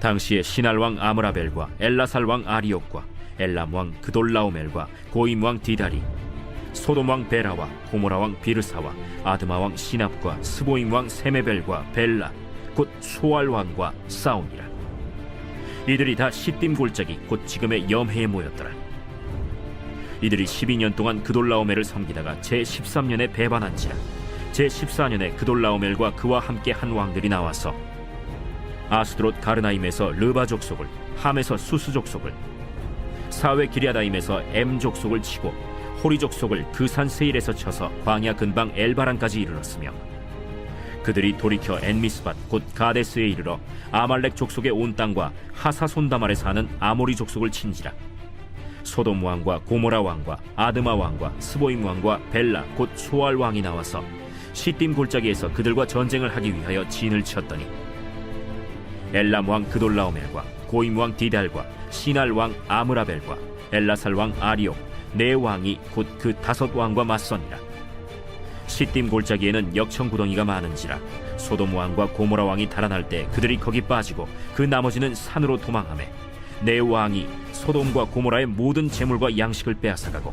당시에 시날 왕 아므라벨과 엘라살 왕 아리옥과 엘람 왕 그돌라오멜과 고임 왕 디달이 소돔 왕 베라와 고모라 왕 비르사와 아드마 왕 시납과 스보임 왕 세메벨과 벨라 곧 소알 왕과 싸우니라. 이들이 다 시딤 골짜기 곧 지금의 염해에 모였더라. 이들이 12년 동안 그돌라오멜을 섬기다가 제13년에 배반한지라. 제14년에 그돌라오멜과 그와 함께 한 왕들이 나와서 아스드롯 가르나임에서 르바 족속을, 함에서 수스 족속을, 사웨 기리아다임에서 엠 족속을 치고 호리 족속을 그 산 세일에서 쳐서 광야 근방 엘바란까지 이르렀으며, 그들이 돌이켜 엔미스밧 곧 가데스에 이르러 아말렉 족속의 온 땅과 하사손다말에 사는 아모리 족속을 친지라. 소돔 왕과 고모라 왕과 아드마 왕과 스보임 왕과 벨라 곧 소알 왕이 나와서 시딤 골짜기에서 그들과 전쟁을 하기 위하여 진을 쳤더니 엘람 왕 그돌라오멜과 고임 왕 디달과 시날 왕 아므라벨과 엘라살 왕 아리옥 네 왕이 곧 그 5 왕과 맞서니라. 시딤 골짜기에는 역청구덩이가 많은지라 소돔 왕과 고모라 왕이 달아날 때 그들이 거기 빠지고 그 나머지는 산으로 도망하매 네 왕이 소돔과 고모라의 모든 재물과 양식을 빼앗아가고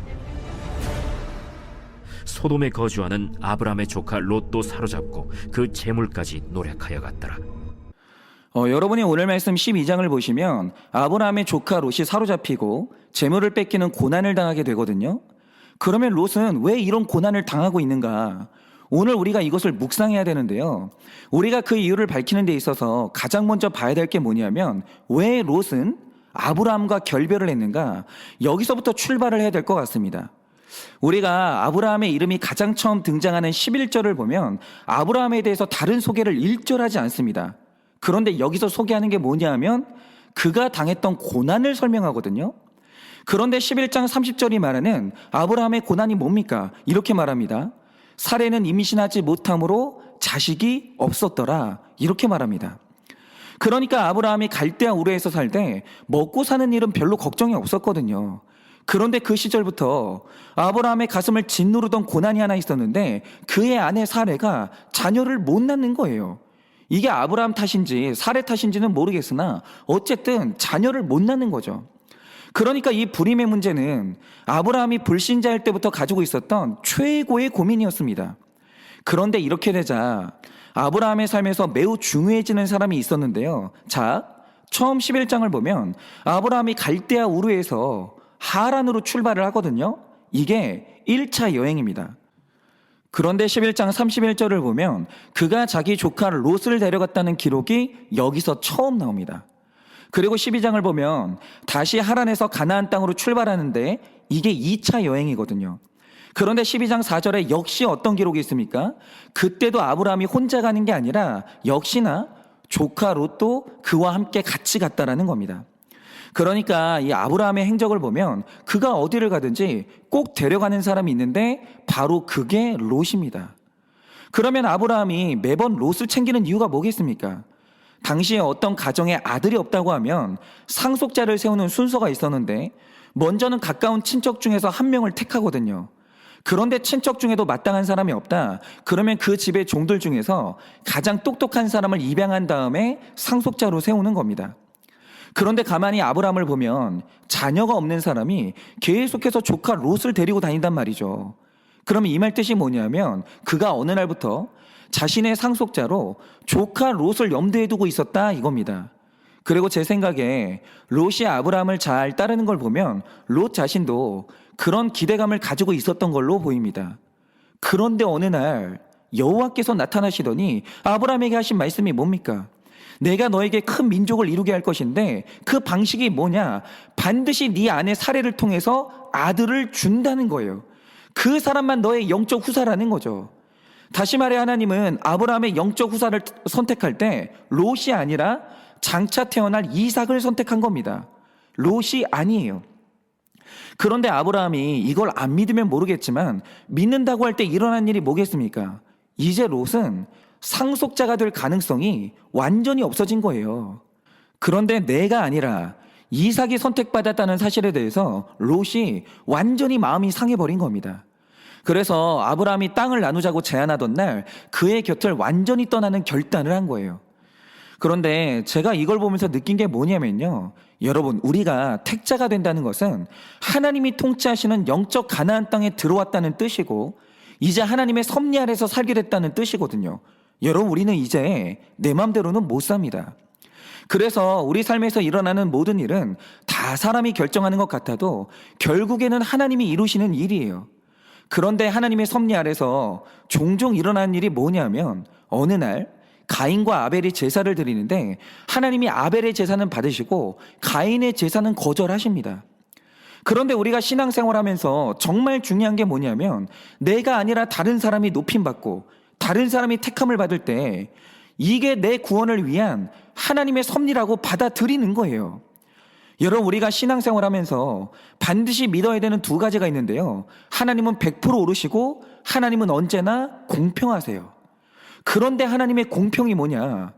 소돔에 거주하는 아브람의 조카 롯도 사로잡고 그 재물까지 노략하여 갔더라. 여러분이 오늘 말씀 12장을 보시면 아브라함의 조카 롯이 사로잡히고 재물을 뺏기는 고난을 당하게 되거든요. 그러면 롯은 왜 이런 고난을 당하고 있는가? 오늘 우리가 이것을 묵상해야 되는데요. 우리가 그 이유를 밝히는 데 있어서 가장 먼저 봐야 될 게 뭐냐면 왜 롯은 아브라함과 결별을 했는가? 여기서부터 출발을 해야 될 것 같습니다. 우리가 아브라함의 이름이 가장 처음 등장하는 11절을 보면 아브라함에 대해서 다른 소개를 일절하지 않습니다. 그런데 여기서 소개하는 게 뭐냐 하면 그가 당했던 고난을 설명하거든요. 그런데 11장 30절이 말하는 아브라함의 고난이 뭡니까? 이렇게 말합니다. 사레는 임신하지 못함으로 자식이 없었더라. 이렇게 말합니다. 그러니까 아브라함이 갈대아 우르에서 살 때 먹고 사는 일은 별로 걱정이 없었거든요. 그런데 그 시절부터 아브라함의 가슴을 짓누르던 고난이 하나 있었는데 그의 아내 사레가 자녀를 못 낳는 거예요. 이게 아브라함 탓인지 사레 탓인지는 모르겠으나 어쨌든 자녀를 못 낳는 거죠. 그러니까 이 불임의 문제는 아브라함이 불신자일 때부터 가지고 있었던 최고의 고민이었습니다. 그런데 이렇게 되자 아브라함의 삶에서 매우 중요해지는 사람이 있었는데요. 자, 처음 11장을 보면 아브라함이 갈대아 우르에서 하란으로 출발을 하거든요. 이게 1차 여행입니다. 그런데 11장 31절을 보면 그가 자기 조카 롯을 데려갔다는 기록이 여기서 처음 나옵니다. 그리고 12장을 보면 다시 하란에서 가나안 땅으로 출발하는데 이게 2차 여행이거든요. 그런데 12장 4절에 역시 어떤 기록이 있습니까? 그때도 아브라함이 혼자 가는 게 아니라 역시나 조카 롯도 그와 함께 같이 갔다라는 겁니다. 그러니까 이 아브라함의 행적을 보면 그가 어디를 가든지 꼭 데려가는 사람이 있는데 바로 그게 롯입니다. 그러면 아브라함이 매번 롯을 챙기는 이유가 뭐겠습니까? 당시에 어떤 가정에 아들이 없다고 하면 상속자를 세우는 순서가 있었는데 먼저는 가까운 친척 중에서 한 명을 택하거든요. 그런데 친척 중에도 마땅한 사람이 없다. 그러면 그 집의 종들 중에서 가장 똑똑한 사람을 입양한 다음에 상속자로 세우는 겁니다. 그런데 가만히 아브라함을 보면 자녀가 없는 사람이 계속해서 조카 롯을 데리고 다닌단 말이죠. 그러면 이 말 뜻이 뭐냐면 그가 어느 날부터 자신의 상속자로 조카 롯을 염두에 두고 있었다 이겁니다. 그리고 제 생각에 롯이 아브라함을 잘 따르는 걸 보면 롯 자신도 그런 기대감을 가지고 있었던 걸로 보입니다. 그런데 어느 날 여호와께서 나타나시더니 아브라함에게 하신 말씀이 뭡니까? 내가 너에게 큰 민족을 이루게 할 것인데 그 방식이 뭐냐? 반드시 네 아내 사레를 통해서 아들을 준다는 거예요. 그 사람만 너의 영적 후사라는 거죠. 다시 말해 하나님은 아브라함의 영적 후사를 선택할 때 롯이 아니라 장차 태어날 이삭을 선택한 겁니다. 롯이 아니에요. 그런데 아브라함이 이걸 안 믿으면 모르겠지만 믿는다고 할 때 일어난 일이 뭐겠습니까? 이제 롯은 상속자가 될 가능성이 완전히 없어진 거예요. 그런데 내가 아니라 이삭이 선택받았다는 사실에 대해서 롯이 완전히 마음이 상해버린 겁니다. 그래서 아브라함이 땅을 나누자고 제안하던 날 그의 곁을 완전히 떠나는 결단을 한 거예요. 그런데 제가 이걸 보면서 느낀 게 뭐냐면요. 여러분, 우리가 택자가 된다는 것은 하나님이 통치하시는 영적 가나안 땅에 들어왔다는 뜻이고 이제 하나님의 섭리 아래서 살게 됐다는 뜻이거든요. 여러분, 우리는 이제 내 맘대로는 못 삽니다. 그래서 우리 삶에서 일어나는 모든 일은 다 사람이 결정하는 것 같아도 결국에는 하나님이 이루시는 일이에요. 그런데 하나님의 섭리 아래서 종종 일어나는 일이 뭐냐면 어느 날 가인과 아벨이 제사를 드리는데 하나님이 아벨의 제사는 받으시고 가인의 제사는 거절하십니다. 그런데 우리가 신앙생활하면서 정말 중요한 게 뭐냐면 내가 아니라 다른 사람이 높임받고 다른 사람이 택함을 받을 때 이게 내 구원을 위한 하나님의 섭리라고 받아들이는 거예요. 여러분, 우리가 신앙생활하면서 반드시 믿어야 되는 두 가지가 있는데요. 하나님은 100% 오르시고 하나님은 언제나 공평하세요. 그런데 하나님의 공평이 뭐냐?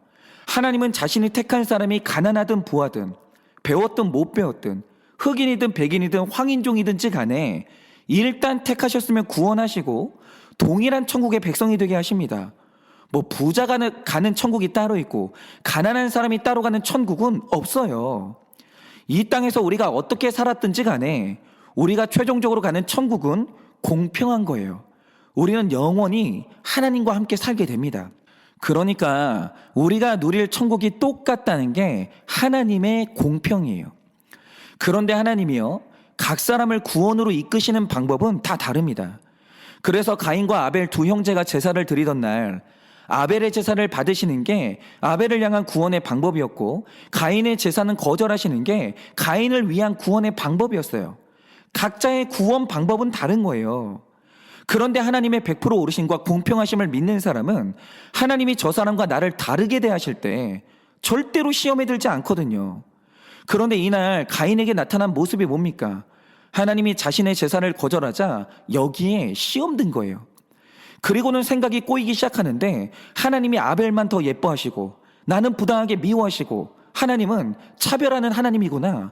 하나님은 자신이 택한 사람이 가난하든 부하든 배웠든 못 배웠든 흑인이든 백인이든 황인종이든지 간에 일단 택하셨으면 구원하시고 동일한 천국의 백성이 되게 하십니다. 뭐 부자가 가는 천국이 따로 있고 가난한 사람이 따로 가는 천국은 없어요. 이 땅에서 우리가 어떻게 살았든지 간에 우리가 최종적으로 가는 천국은 공평한 거예요. 우리는 영원히 하나님과 함께 살게 됩니다. 그러니까 우리가 누릴 천국이 똑같다는 게 하나님의 공평이에요. 그런데 하나님이요, 각 사람을 구원으로 이끄시는 방법은 다 다릅니다. 그래서 가인과 아벨 두 형제가 제사를 드리던 날 아벨의 제사를 받으시는 게 아벨을 향한 구원의 방법이었고 가인의 제사는 거절하시는 게 가인을 위한 구원의 방법이었어요. 각자의 구원 방법은 다른 거예요. 그런데 하나님의 100% 오르심과 공평하심을 믿는 사람은 하나님이 저 사람과 나를 다르게 대하실 때 절대로 시험에 들지 않거든요. 그런데 이날 가인에게 나타난 모습이 뭡니까? 하나님이 자신의 제사를 거절하자 여기에 시험 든 거예요. 그리고는 생각이 꼬이기 시작하는데 하나님이 아벨만 더 예뻐하시고 나는 부당하게 미워하시고 하나님은 차별하는 하나님이구나.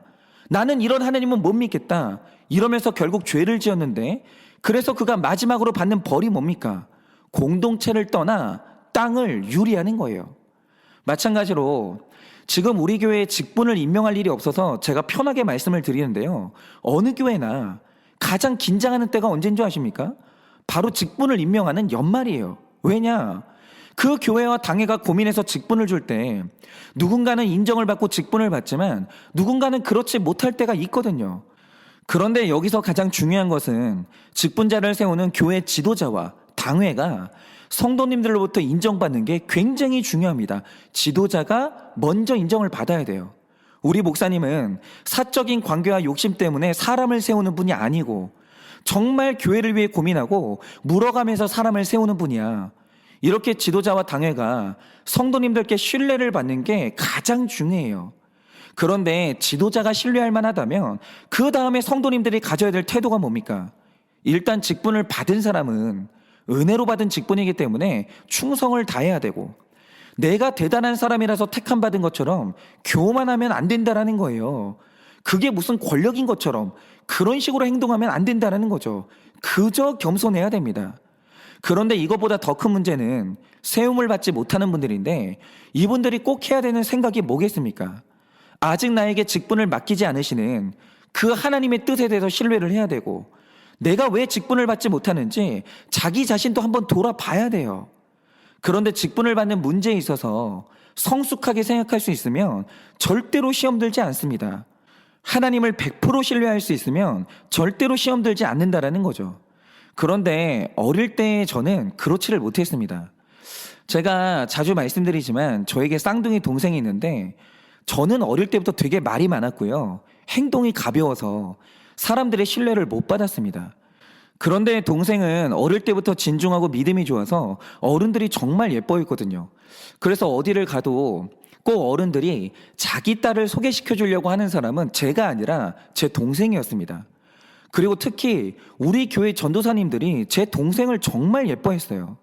나는 이런 하나님은 못 믿겠다. 이러면서 결국 죄를 지었는데 그래서 그가 마지막으로 받는 벌이 뭡니까? 공동체를 떠나 땅을 유리하는 거예요. 마찬가지로 지금 우리 교회에 직분을 임명할 일이 없어서 제가 편하게 말씀을 드리는데요. 어느 교회나 가장 긴장하는 때가 언제인 줄 아십니까? 바로 직분을 임명하는 연말이에요. 왜냐? 그 교회와 당회가 고민해서 직분을 줄 때 누군가는 인정을 받고 직분을 받지만 누군가는 그렇지 못할 때가 있거든요. 그런데 여기서 가장 중요한 것은 직분자를 세우는 교회 지도자와 당회가 성도님들로부터 인정받는 게 굉장히 중요합니다. 지도자가 먼저 인정을 받아야 돼요. 우리 목사님은 사적인 관계와 욕심 때문에 사람을 세우는 분이 아니고 정말 교회를 위해 고민하고 물어가면서 사람을 세우는 분이야. 이렇게 지도자와 당회가 성도님들께 신뢰를 받는 게 가장 중요해요. 그런데 지도자가 신뢰할 만하다면 그 다음에 성도님들이 가져야 될 태도가 뭡니까? 일단 직분을 받은 사람은 은혜로 받은 직분이기 때문에 충성을 다해야 되고 내가 대단한 사람이라서 택함 받은 것처럼 교만하면 안 된다라는 거예요. 그게 무슨 권력인 것처럼 그런 식으로 행동하면 안 된다라는 거죠. 그저 겸손해야 됩니다. 그런데 이것보다 더 큰 문제는 세움을 받지 못하는 분들인데 이분들이 꼭 해야 되는 생각이 뭐겠습니까? 아직 나에게 직분을 맡기지 않으시는 그 하나님의 뜻에 대해서 신뢰를 해야 되고 내가 왜 직분을 받지 못하는지 자기 자신도 한번 돌아봐야 돼요. 그런데 직분을 받는 문제에 있어서 성숙하게 생각할 수 있으면 절대로 시험 들지 않습니다. 하나님을 100% 신뢰할 수 있으면 절대로 시험 들지 않는다라는 거죠. 그런데 어릴 때 저는 그렇지를 못했습니다. 제가 자주 말씀드리지만 저에게 쌍둥이 동생이 있는데 저는 어릴 때부터 되게 말이 많았고요. 행동이 가벼워서 사람들의 신뢰를 못 받았습니다. 그런데 동생은 어릴 때부터 진중하고 믿음이 좋아서 어른들이 정말 예뻐했거든요. 그래서 어디를 가도 꼭 어른들이 자기 딸을 소개시켜 주려고 하는 사람은 제가 아니라 제 동생이었습니다. 그리고 특히 우리 교회 전도사님들이 제 동생을 정말 예뻐했어요.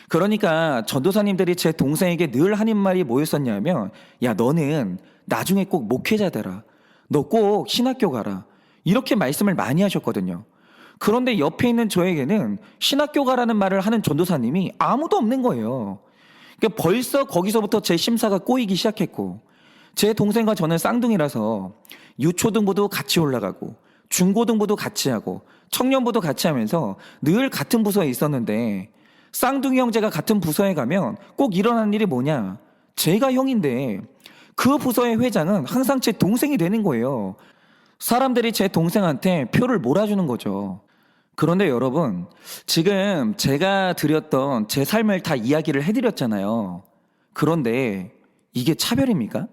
그러니까 전도사님들이 제 동생에게 늘 하는 말이 뭐였었냐면 야 너는 나중에 꼭 목회자 되라. 너 꼭 신학교 가라. 이렇게 말씀을 많이 하셨거든요. 그런데 옆에 있는 저에게는 신학교 가라는 말을 하는 전도사님이 아무도 없는 거예요. 그러니까 벌써 거기서부터 제 심사가 꼬이기 시작했고, 제 동생과 저는 쌍둥이라서 유초등부도 같이 올라가고 중고등부도 같이 하고 청년부도 같이 하면서 늘 같은 부서에 있었는데, 쌍둥이 형제가 같은 부서에 가면 꼭 일어나는 일이 뭐냐? 제가 형인데 그 부서의 회장은 항상 제 동생이 되는 거예요. 사람들이 제 동생한테 표를 몰아주는 거죠. 그런데 여러분, 지금 제가 드렸던 제 삶을 다 이야기를 해드렸잖아요. 그런데 이게 차별입니까?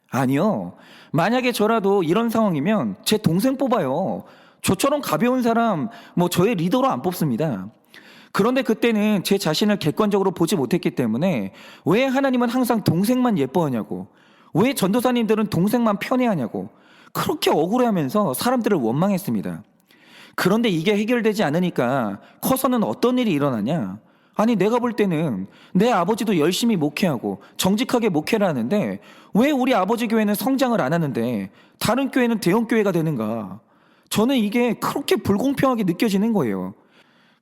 아니요. 만약에 저라도 이런 상황이면 제 동생 뽑아요. 저처럼 가벼운 사람, 저의 리더로 안 뽑습니다. 그런데 그때는 제 자신을 객관적으로 보지 못했기 때문에 왜 하나님은 항상 동생만 예뻐하냐고, 왜 전도사님들은 동생만 편애하냐고 그렇게 억울해하면서 사람들을 원망했습니다. 그런데 이게 해결되지 않으니까 커서는 어떤 일이 일어나냐? 아니, 내가 볼 때는 내 아버지도 열심히 목회하고 정직하게 목회를 하는데 왜 우리 아버지 교회는 성장을 안 하는데 다른 교회는 대형 교회가 되는가? 저는 이게 그렇게 불공평하게 느껴지는 거예요.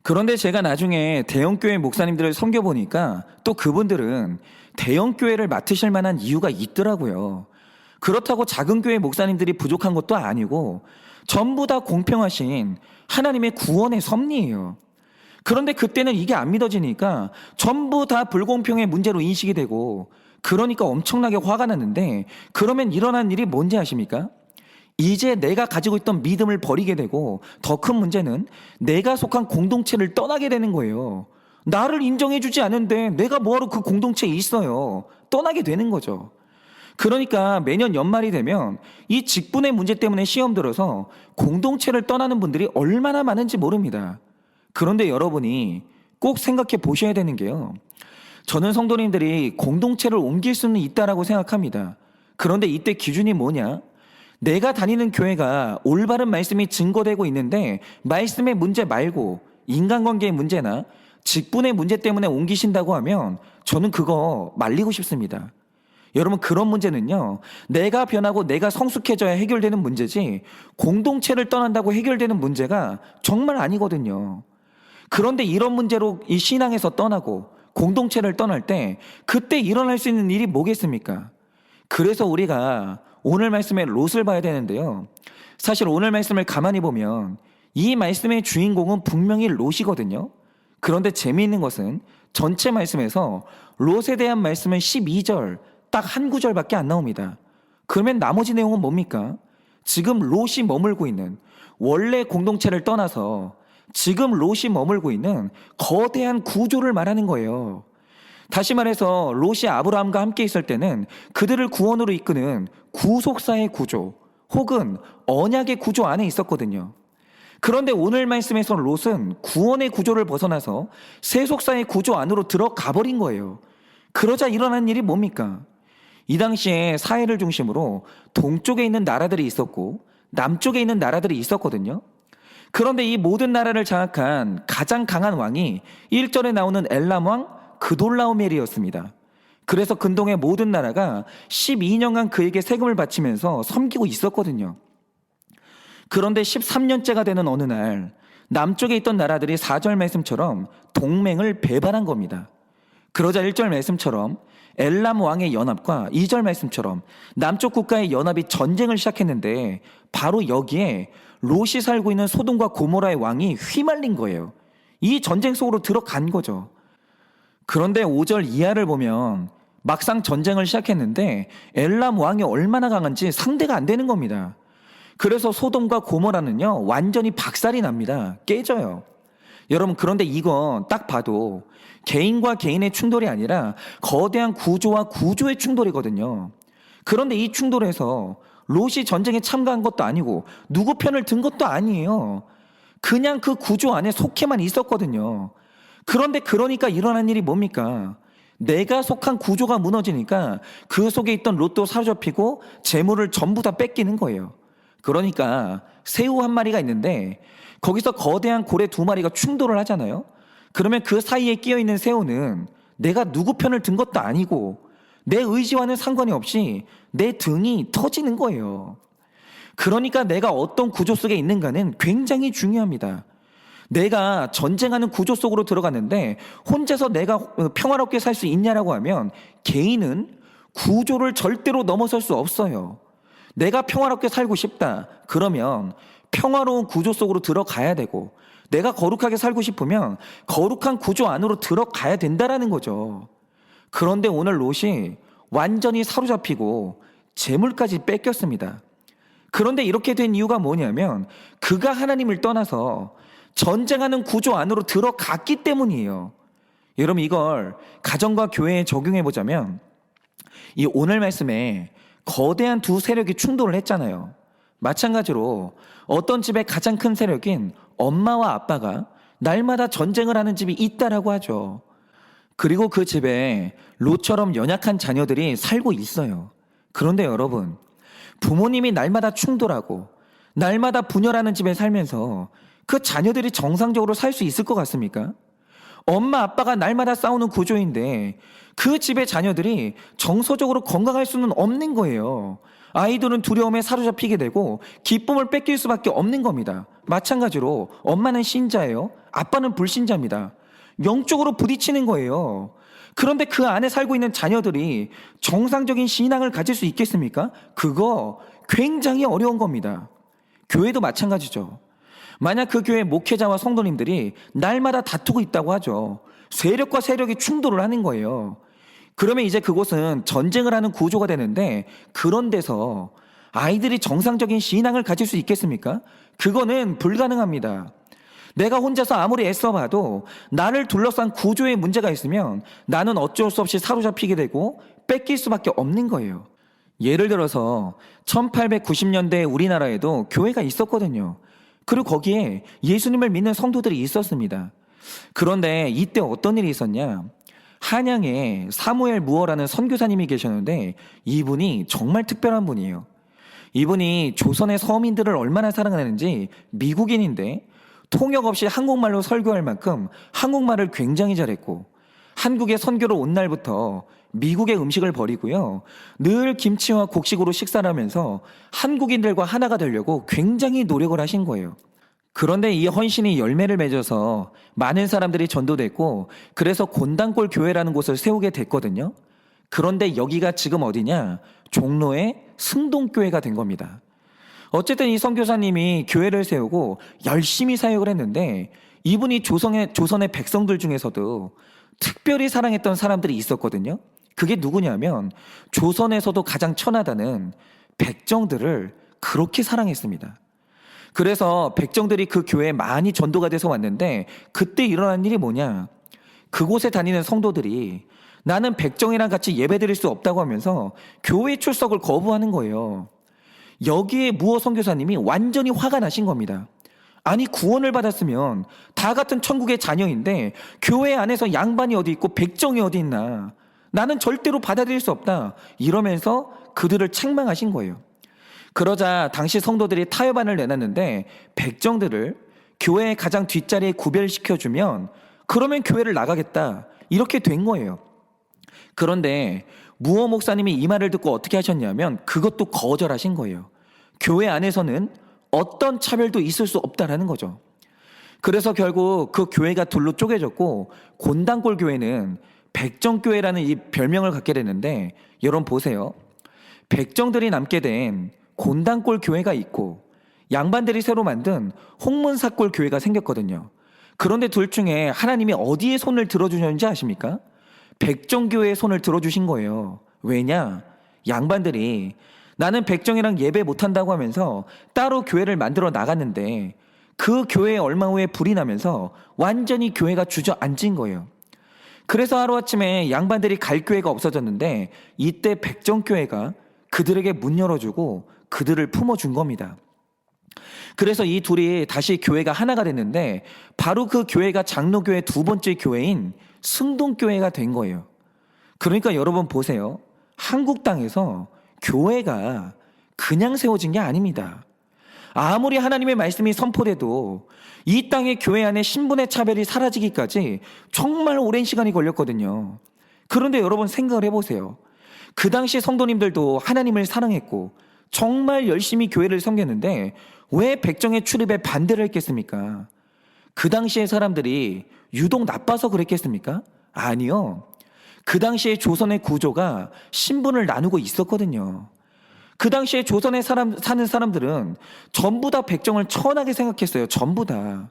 그런데 제가 나중에 대형 교회 목사님들을 섬겨보니까 또 그분들은 대형 교회를 맡으실 만한 이유가 있더라고요. 그렇다고 작은 교회 목사님들이 부족한 것도 아니고 전부 다 공평하신 하나님의 구원의 섭리예요. 그런데 그때는 이게 안 믿어지니까 전부 다 불공평의 문제로 인식이 되고, 그러니까 엄청나게 화가 났는데, 그러면 일어난 일이 뭔지 아십니까? 이제 내가 가지고 있던 믿음을 버리게 되고, 더 큰 문제는 내가 속한 공동체를 떠나게 되는 거예요. 나를 인정해주지 않은데 내가 뭐하러 그 공동체에 있어요. 떠나게 되는 거죠. 그러니까 매년 연말이 되면 이 직분의 문제 때문에 시험 들어서 공동체를 떠나는 분들이 얼마나 많은지 모릅니다. 그런데 여러분이 꼭 생각해 보셔야 되는 게요, 저는 성도님들이 공동체를 옮길 수는 있다라고 생각합니다. 그런데 이때 기준이 뭐냐? 내가 다니는 교회가 올바른 말씀이 증거되고 있는데 말씀의 문제 말고 인간관계의 문제나 직분의 문제 때문에 옮기신다고 하면 저는 그거 말리고 싶습니다. 여러분, 그런 문제는요, 내가 변하고 내가 성숙해져야 해결되는 문제지 공동체를 떠난다고 해결되는 문제가 정말 아니거든요. 그런데 이런 문제로 이 신앙에서 떠나고 공동체를 떠날 때 그때 일어날 수 있는 일이 뭐겠습니까? 그래서 우리가 오늘 말씀의 롯을 봐야 되는데요, 사실 오늘 말씀을 가만히 보면 이 말씀의 주인공은 분명히 롯이거든요. 그런데 재미있는 것은 전체 말씀에서 롯에 대한 말씀은 12절 딱 한 구절밖에 안 나옵니다. 그러면 나머지 내용은 뭡니까? 지금 롯이 머물고 있는, 원래 공동체를 떠나서 지금 롯이 머물고 있는 거대한 구조를 말하는 거예요. 다시 말해서 롯이 아브라함과 함께 있을 때는 그들을 구원으로 이끄는 구속사의 구조 혹은 언약의 구조 안에 있었거든요. 그런데 오늘 말씀에서 롯은 구원의 구조를 벗어나서 세속사의 구조 안으로 들어가 버린 거예요. 그러자 일어난 일이 뭡니까? 이 당시에 사해를 중심으로 동쪽에 있는 나라들이 있었고 남쪽에 있는 나라들이 있었거든요. 그런데 이 모든 나라를 장악한 가장 강한 왕이 1절에 나오는 엘람 왕 그돌라오멜이었습니다. 그래서 근동의 모든 나라가 12년간 그에게 세금을 바치면서 섬기고 있었거든요. 그런데 13년째가 되는 어느 날 남쪽에 있던 나라들이 4절 말씀처럼 동맹을 배반한 겁니다. 그러자 1절 말씀처럼 엘람 왕의 연합과 2절 말씀처럼 남쪽 국가의 연합이 전쟁을 시작했는데, 바로 여기에 롯이 살고 있는 소돔과 고모라의 왕이 휘말린 거예요. 이 전쟁 속으로 들어간 거죠. 그런데 5절 이하를 보면 막상 전쟁을 시작했는데 엘람 왕이 얼마나 강한지 상대가 안 되는 겁니다. 그래서 소돔과 고모라는요, 완전히 박살이 납니다. 깨져요. 여러분, 그런데 이건 딱 봐도 개인과 개인의 충돌이 아니라 거대한 구조와 구조의 충돌이거든요. 그런데 이 충돌에서 롯이 전쟁에 참가한 것도 아니고 누구 편을 든 것도 아니에요. 그냥 그 구조 안에 속해만 있었거든요. 그런데 그러니까 일어난 일이 뭡니까? 내가 속한 구조가 무너지니까 그 속에 있던 롯도 사로잡히고 재물을 전부 다 뺏기는 거예요. 그러니까 새우 한 마리가 있는데 거기서 거대한 고래 2마리가 충돌을 하잖아요. 그러면 그 사이에 끼어있는 새우는 내가 누구 편을 든 것도 아니고 내 의지와는 상관이 없이 내 등이 터지는 거예요. 그러니까 내가 어떤 구조 속에 있는가는 굉장히 중요합니다. 내가 전쟁하는 구조 속으로 들어갔는데 혼자서 내가 평화롭게 살 수 있냐라고 하면 개인은 구조를 절대로 넘어설 수 없어요. 내가 평화롭게 살고 싶다. 그러면 평화로운 구조 속으로 들어가야 되고, 내가 거룩하게 살고 싶으면 거룩한 구조 안으로 들어가야 된다라는 거죠. 그런데 오늘 롯이 완전히 사로잡히고 재물까지 뺏겼습니다. 그런데 이렇게 된 이유가 뭐냐면 그가 하나님을 떠나서 전쟁하는 구조 안으로 들어갔기 때문이에요. 여러분, 이걸 가정과 교회에 적용해 보자면 이 오늘 말씀에 거대한 두 세력이 충돌을 했잖아요. 마찬가지로 어떤 집의 가장 큰 세력인 엄마와 아빠가 날마다 전쟁을 하는 집이 있다라고 하죠. 그리고 그 집에 롯처럼 연약한 자녀들이 살고 있어요. 그런데 여러분, 부모님이 날마다 충돌하고 날마다 분열하는 집에 살면서 그 자녀들이 정상적으로 살 수 있을 것 같습니까? 엄마 아빠가 날마다 싸우는 구조인데 그 집의 자녀들이 정서적으로 건강할 수는 없는 거예요. 아이들은 두려움에 사로잡히게 되고 기쁨을 뺏길 수밖에 없는 겁니다. 마찬가지로 엄마는 신자예요. 아빠는 불신자입니다. 영적으로 부딪히는 거예요. 그런데 그 안에 살고 있는 자녀들이 정상적인 신앙을 가질 수 있겠습니까? 그거 굉장히 어려운 겁니다. 교회도 마찬가지죠. 만약 그 교회 목회자와 성도님들이 날마다 다투고 있다고 하죠. 세력과 세력이 충돌을 하는 거예요. 그러면 이제 그곳은 전쟁을 하는 구조가 되는데, 그런 데서 아이들이 정상적인 신앙을 가질 수 있겠습니까? 그거는 불가능합니다. 내가 혼자서 아무리 애써봐도 나를 둘러싼 구조에 문제가 있으면 나는 어쩔 수 없이 사로잡히게 되고 뺏길 수밖에 없는 거예요. 예를 들어서 1890년대 우리나라에도 교회가 있었거든요. 그리고 거기에 예수님을 믿는 성도들이 있었습니다. 그런데 이때 어떤 일이 있었냐? 한양에 사무엘 무어라는 선교사님이 계셨는데 이분이 정말 특별한 분이에요. 이분이 조선의 서민들을 얼마나 사랑하는지, 미국인인데 통역 없이 한국말로 설교할 만큼 한국말을 굉장히 잘했고, 한국에 선교로 온 날부터 미국의 음식을 버리고요, 늘 김치와 곡식으로 식사를 하면서 한국인들과 하나가 되려고 굉장히 노력을 하신 거예요. 그런데 이 헌신이 열매를 맺어서 많은 사람들이 전도됐고, 그래서 곤단골 교회라는 곳을 세우게 됐거든요. 그런데 여기가 지금 어디냐? 종로의 승동교회가 된 겁니다. 어쨌든 이 선교사님이 교회를 세우고 열심히 사역을 했는데, 이분이 조선의 백성들 중에서도 특별히 사랑했던 사람들이 있었거든요. 그게 누구냐면 조선에서도 가장 천하다는 백정들을 그렇게 사랑했습니다. 그래서 백정들이 그 교회에 많이 전도가 돼서 왔는데, 그때 일어난 일이 뭐냐? 그곳에 다니는 성도들이 나는 백정이랑 같이 예배드릴 수 없다고 하면서 교회 출석을 거부하는 거예요. 여기에 무어 선교사님이 완전히 화가 나신 겁니다. 아니, 구원을 받았으면 다 같은 천국의 자녀인데 교회 안에서 양반이 어디 있고 백정이 어디 있나? 나는 절대로 받아들일 수 없다. 이러면서 그들을 책망하신 거예요. 그러자 당시 성도들이 타협안을 내놨는데, 백정들을 교회의 가장 뒷자리에 구별시켜주면 그러면 교회를 나가겠다, 이렇게 된 거예요. 그런데 무어 목사님이 이 말을 듣고 어떻게 하셨냐면 그것도 거절하신 거예요. 교회 안에서는 어떤 차별도 있을 수 없다라는 거죠. 그래서 결국 그 교회가 둘로 쪼개졌고, 곤단골 교회는 백정교회라는 이 별명을 갖게 되는데, 여러분 보세요. 백정들이 남게 된 곤단골 교회가 있고 양반들이 새로 만든 홍문사골 교회가 생겼거든요. 그런데 둘 중에 하나님이 어디에 손을 들어주셨는지 아십니까? 백정교회에 손을 들어주신 거예요. 왜냐? 양반들이 나는 백정이랑 예배 못한다고 하면서 따로 교회를 만들어 나갔는데, 그 교회에 얼마 후에 불이 나면서 완전히 교회가 주저앉은 거예요. 그래서 하루아침에 양반들이 갈 교회가 없어졌는데, 이때 백정교회가 그들에게 문 열어주고 그들을 품어준 겁니다. 그래서 이 둘이 다시 교회가 하나가 됐는데, 바로 그 교회가 장로교회 두 번째 교회인 승동교회가 된 거예요. 그러니까 여러분 보세요. 한국 땅에서 교회가 그냥 세워진 게 아닙니다. 아무리 하나님의 말씀이 선포돼도 이 땅의 교회 안에 신분의 차별이 사라지기까지 정말 오랜 시간이 걸렸거든요. 그런데 여러분 생각을 해보세요. 그 당시 성도님들도 하나님을 사랑했고 정말 열심히 교회를 섬겼는데 왜 백정의 출입에 반대를 했겠습니까? 그 당시의 사람들이 유독 나빠서 그랬겠습니까? 아니요. 그 당시에 조선의 구조가 신분을 나누고 있었거든요. 그 당시에 조선에 사는 사람들은 전부 다 백정을 천하게 생각했어요. 전부 다.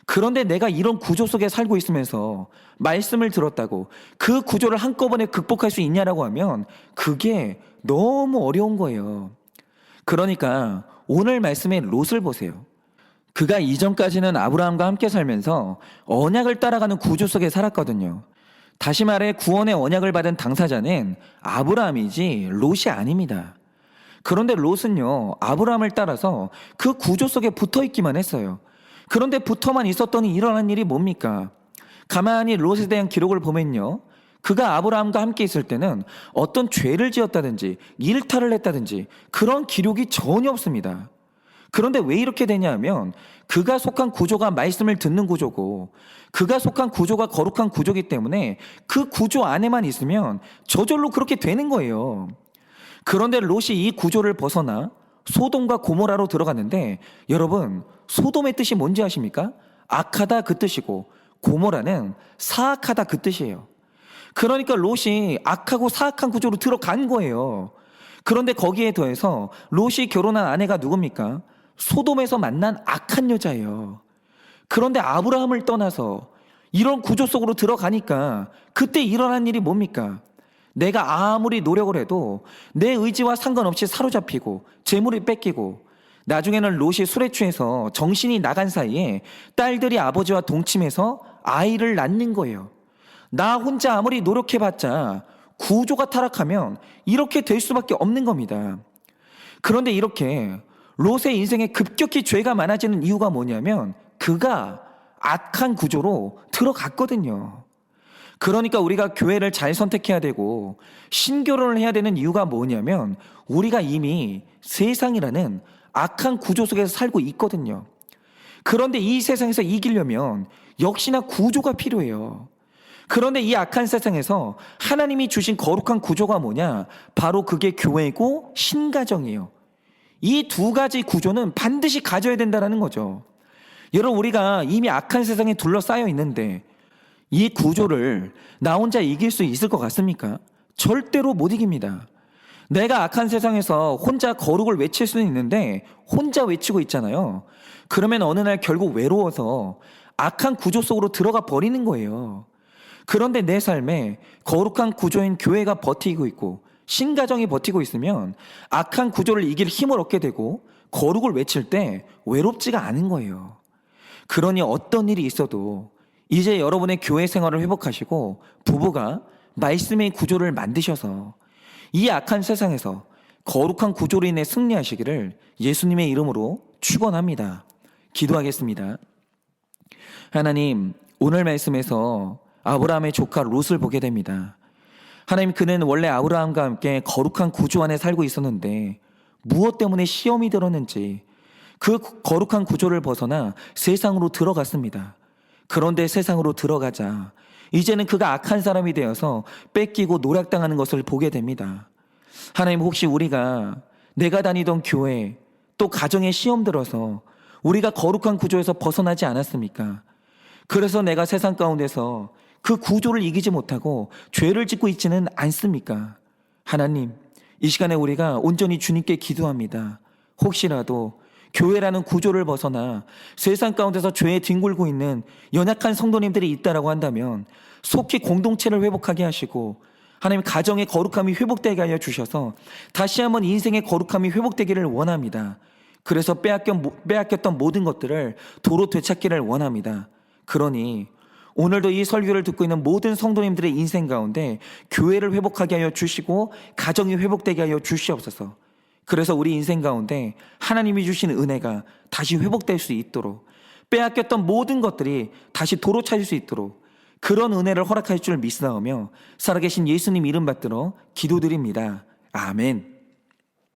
그런데 내가 이런 구조 속에 살고 있으면서 말씀을 들었다고 그 구조를 한꺼번에 극복할 수 있냐라고 하면 그게 너무 어려운 거예요. 그러니까 오늘 말씀의 롯을 보세요. 그가 이전까지는 아브라함과 함께 살면서 언약을 따라가는 구조 속에 살았거든요. 다시 말해 구원의 언약을 받은 당사자는 아브라함이지 롯이 아닙니다. 그런데 롯은요, 아브라함을 따라서 그 구조 속에 붙어 있기만 했어요. 그런데 붙어만 있었더니 일어난 일이 뭡니까? 가만히 롯에 대한 기록을 보면요, 그가 아브라함과 함께 있을 때는 어떤 죄를 지었다든지 일탈을 했다든지 그런 기록이 전혀 없습니다. 그런데 왜 이렇게 되냐면 그가 속한 구조가 말씀을 듣는 구조고 그가 속한 구조가 거룩한 구조이기 때문에 그 구조 안에만 있으면 저절로 그렇게 되는 거예요. 그런데 롯이 이 구조를 벗어나 소돔과 고모라로 들어갔는데 여러분, 소돔의 뜻이 뭔지 아십니까? 악하다 그 뜻이고 고모라는 사악하다 그 뜻이에요. 그러니까 롯이 악하고 사악한 구조로 들어간 거예요. 그런데 거기에 더해서 롯이 결혼한 아내가 누굽니까? 소돔에서 만난 악한 여자예요. 그런데 아브라함을 떠나서 이런 구조 속으로 들어가니까 그때 일어난 일이 뭡니까? 내가 아무리 노력을 해도 내 의지와 상관없이 사로잡히고 재물이 뺏기고 나중에는 롯이 술에 취해서 정신이 나간 사이에 딸들이 아버지와 동침해서 아이를 낳는 거예요. 나 혼자 아무리 노력해봤자 구조가 타락하면 이렇게 될 수밖에 없는 겁니다. 그런데 이렇게 롯의 인생에 급격히 죄가 많아지는 이유가 뭐냐면 그가 악한 구조로 들어갔거든요. 그러니까 우리가 교회를 잘 선택해야 되고 신교론을 해야 되는 이유가 뭐냐면 우리가 이미 세상이라는 악한 구조 속에서 살고 있거든요. 그런데 이 세상에서 이기려면 역시나 구조가 필요해요. 그런데 이 악한 세상에서 하나님이 주신 거룩한 구조가 뭐냐? 바로 그게 교회고 신가정이에요. 이 두 가지 구조는 반드시 가져야 된다는 거죠. 여러분, 우리가 이미 악한 세상에 둘러싸여 있는데 이 구조를 나 혼자 이길 수 있을 것 같습니까? 절대로 못 이깁니다. 내가 악한 세상에서 혼자 거룩을 외칠 수는 있는데 혼자 외치고 있잖아요. 그러면 어느 날 결국 외로워서 악한 구조 속으로 들어가 버리는 거예요. 그런데 내 삶에 거룩한 구조인 교회가 버티고 있고 신가정이 버티고 있으면 악한 구조를 이길 힘을 얻게 되고 거룩을 외칠 때 외롭지가 않은 거예요. 그러니 어떤 일이 있어도 이제 여러분의 교회 생활을 회복하시고 부부가 말씀의 구조를 만드셔서 이 악한 세상에서 거룩한 구조로 인해 승리하시기를 예수님의 이름으로 축원합니다. 기도하겠습니다. 하나님, 오늘 말씀에서 아브라함의 조카 롯을 보게 됩니다. 하나님, 그는 원래 아브라함과 함께 거룩한 구조 안에 살고 있었는데 무엇 때문에 시험이 들었는지 그 거룩한 구조를 벗어나 세상으로 들어갔습니다. 그런데 세상으로 들어가자 이제는 그가 악한 사람이 되어서 뺏기고 노략당하는 것을 보게 됩니다. 하나님, 혹시 우리가 내가 다니던 교회 또 가정에 시험 들어서 우리가 거룩한 구조에서 벗어나지 않았습니까? 그래서 내가 세상 가운데서 그 구조를 이기지 못하고 죄를 짓고 있지는 않습니까? 하나님, 이 시간에 우리가 온전히 주님께 기도합니다. 혹시라도 교회라는 구조를 벗어나 세상 가운데서 죄에 뒹굴고 있는 연약한 성도님들이 있다라고 한다면 속히 공동체를 회복하게 하시고 하나님, 가정의 거룩함이 회복되게 하여 주셔서 다시 한번 인생의 거룩함이 회복되기를 원합니다. 그래서 빼앗겼던 모든 것들을 도로 되찾기를 원합니다. 그러니 오늘도 이 설교를 듣고 있는 모든 성도님들의 인생 가운데 교회를 회복하게 하여 주시고 가정이 회복되게 하여 주시옵소서. 그래서 우리 인생 가운데 하나님이 주신 은혜가 다시 회복될 수 있도록, 빼앗겼던 모든 것들이 다시 도로 찾을 수 있도록 그런 은혜를 허락할 줄 믿사오며 살아계신 예수님 이름 받들어 기도드립니다. 아멘.